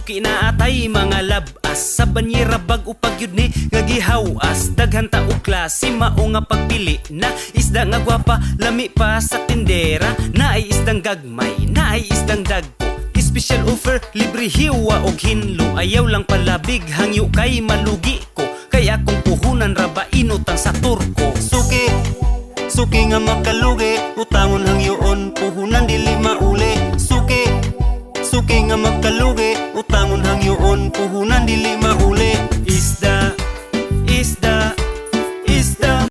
suki na atay mga labas sa banyera bag upag yun ni nga gihawas. Daghan ta og klase mao nga pagpili na isda nga gwapa lami pa sa tindera. Naay isdang gagmay, naay isdang dagko. Special offer, libre hiwa og hinlo. Ayaw lang palabig, hangyo kay malugi ko. Kaya kung puhunan raba inutang sa turko. Suki, suki nga makalugi, utangon hangyoon, puhunan dili mauli. Suki, suki nga makalugi, utangon hangyoon, puhunan dili